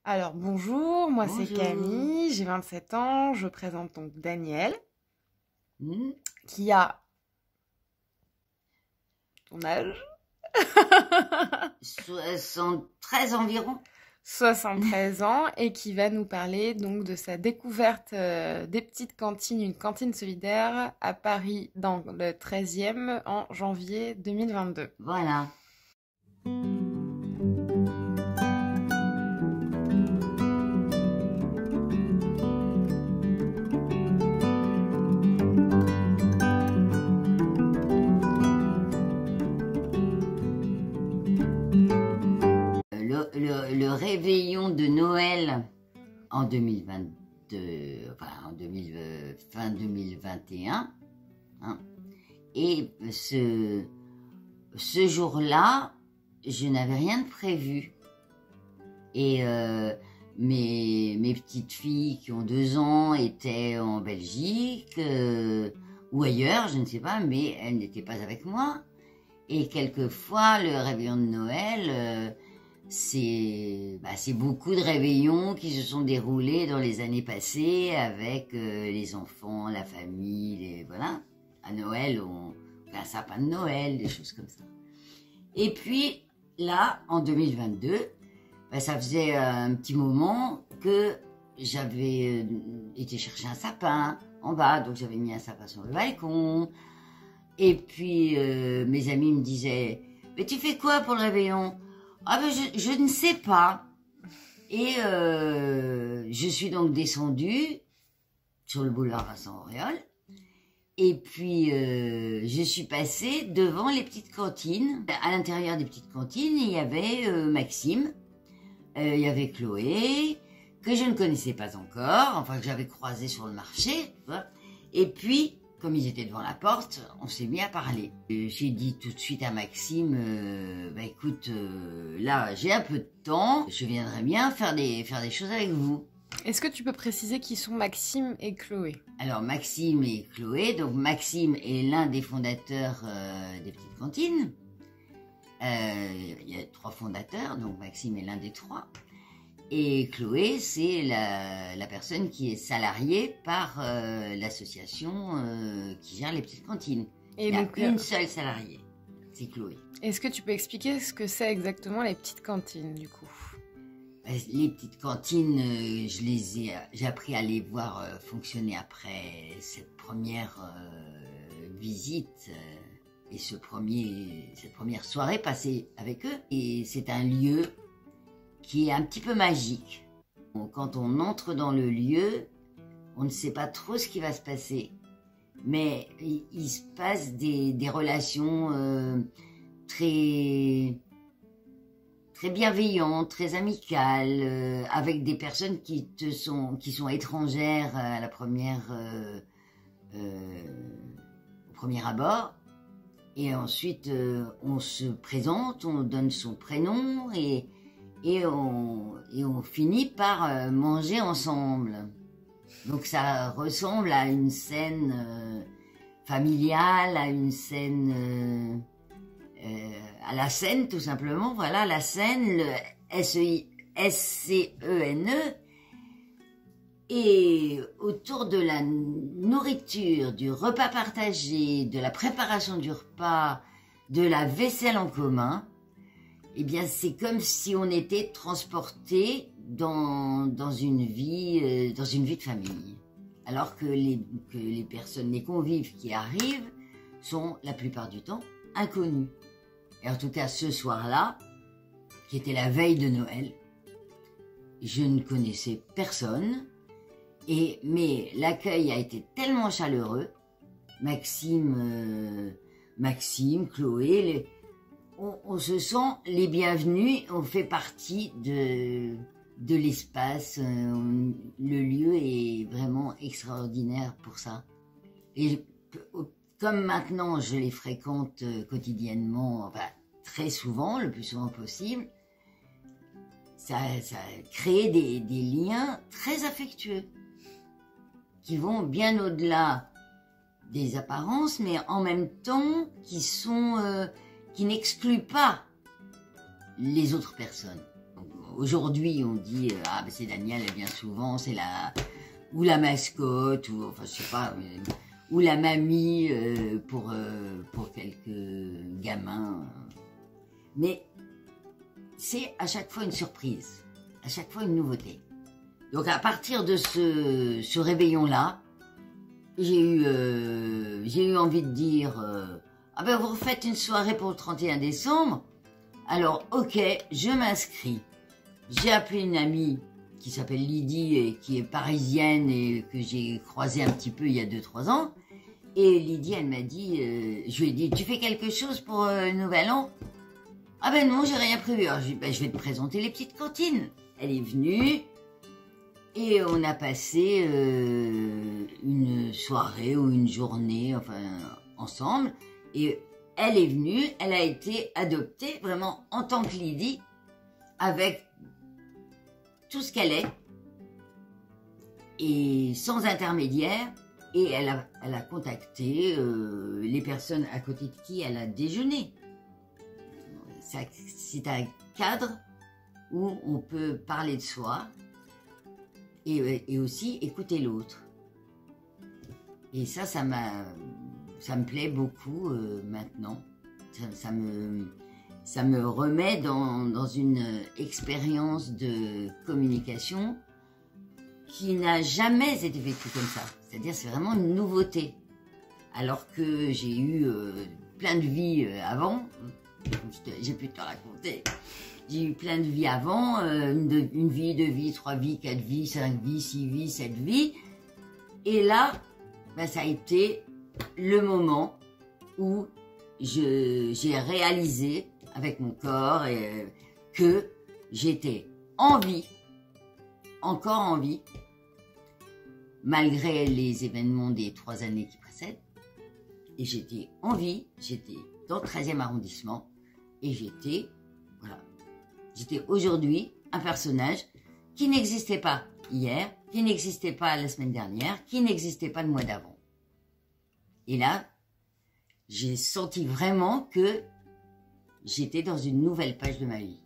Alors bonjour, moi c'est Bonjour. Camille, j'ai 27 ans, je présente donc Daniel, Hmm, qui a ton âge, 73 environ. 73 ans, et qui va nous parler donc de sa découverte des petites cantines, une cantine solidaire à Paris dans le 13e en janvier 2022. Voilà. Le réveillon de Noël en 2022, enfin en 2000, fin 2021, hein, et ce jour-là, je n'avais rien de prévu. Et mes petites filles qui ont 2 ans étaient en Belgique ou ailleurs, je ne sais pas, mais elles n'étaient pas avec moi. Et quelquefois, le réveillon de Noël, c'est beaucoup de réveillons qui se sont déroulés dans les années passées avec les enfants, la famille, voilà. À Noël, on fait un sapin de Noël, des choses comme ça. Et puis là, en 2022, ça faisait un petit moment que j'avais été chercher un sapin en bas, donc j'avais mis un sapin sur le balcon. Et puis mes amis me disaient, mais tu fais quoi pour le réveillon? Ah ben je ne sais pas. Et je suis donc descendue sur le boulevard Vincent Auriol. Et puis je suis passée devant les petites cantines. À l'intérieur des petites cantines, il y avait Maxime, il y avait Chloé, que je ne connaissais pas encore, enfin que j'avais croisé sur le marché, tu vois. Et puis, comme ils étaient devant la porte, on s'est mis à parler. J'ai dit tout de suite à Maxime, écoute, là j'ai un peu de temps, je viendrais bien faire des choses avec vous. Est-ce que tu peux préciser qui sont Maxime et Chloé? Alors Maxime et Chloé, donc Maxime est l'un des fondateurs des petites cantines. Il y a 3 fondateurs, donc Maxime est l'un des 3. Et Chloé, c'est la personne qui est salariée par l'association qui gère les petites cantines. Et Il y a donc, une seule salariée, c'est Chloé. est-ce que tu peux expliquer ce que c'est exactement les petites cantines du coup? Les petites cantines, j'ai appris à les voir fonctionner après cette première visite et cette première soirée passée avec eux. Et c'est un lieu qui est un petit peu magique. Quand on entre dans le lieu, on ne sait pas trop ce qui va se passer, mais il se passe des relations très très bienveillantes, très amicales, avec des personnes qui sont étrangères à la au premier abord. Et ensuite, on se présente, on donne son prénom et on finit par manger ensemble. Donc ça ressemble à une scène familiale, à une scène, à la scène tout simplement. Voilà, la scène, le SCENE. Et autour de la nourriture, du repas partagé, de la préparation du repas, de la vaisselle en commun, eh bien, c'est comme si on était transporté dans une vie de famille. Alors que les personnes, les convives qui arrivent sont la plupart du temps inconnus. Et en tout cas, ce soir-là, qui était la veille de Noël, je ne connaissais personne, mais l'accueil a été tellement chaleureux. Maxime, Chloé, on se sent les bienvenus, on fait partie de l'espace. Le lieu est vraiment extraordinaire pour ça. Et comme maintenant je les fréquente quotidiennement, enfin très souvent, le plus souvent possible, ça crée des liens très affectueux qui vont bien au-delà des apparences, mais en même temps qui n'excluent pas les autres personnes. Donc, aujourd'hui, on dit ah ben c'est Daniel, elle vient souvent, c'est ou la mascotte, ou enfin je sais pas, ou la mamie pour quelques gamins. Mais c'est à chaque fois une surprise, à chaque fois une nouveauté. Donc à partir de ce réveillon-là, j'ai eu envie de dire ah ben vous refaites une soirée pour le 31 décembre. Alors ok, je m'inscris. J'ai appelé une amie qui s'appelle Lydie et qui est parisienne et que j'ai croisée un petit peu il y a 2-3 ans. Et Lydie, elle m'a dit, je lui ai dit, tu fais quelque chose pour le Nouvel An? Ah ben non, j'ai rien prévu. Alors je lui ai dit, ben, je vais te présenter les petites cantines. Elle est venue et on a passé une soirée ou une journée, enfin, ensemble. Et elle est venue, elle a été adoptée vraiment en tant que Lydie, avec tout ce qu'elle est, et sans intermédiaire, et elle a contacté les personnes à côté de qui elle a déjeuné. C'est un cadre où on peut parler de soi, et aussi écouter l'autre. Et ça me plaît beaucoup maintenant. Ça me remet dans une expérience de communication qui n'a jamais été vécue comme ça. C'est-à-dire, c'est vraiment une nouveauté. Alors que j'ai eu plein de vies avant, j'ai pu te raconter. J'ai eu plein de vies avant, une vie, 2 vies, 3 vies, 4 vies, 5 vies, 6 vies, 7 vies. Et là, ben, ça a été le moment où j'ai réalisé avec mon corps que j'étais en vie, encore en vie, malgré les événements des 3 années qui précèdent. Et j'étais en vie, j'étais dans le 13e arrondissement et j'étais aujourd'hui un personnage qui n'existait pas hier, qui n'existait pas la semaine dernière, qui n'existait pas le mois d'avant. Et là, j'ai senti vraiment que j'étais dans une nouvelle page de ma vie.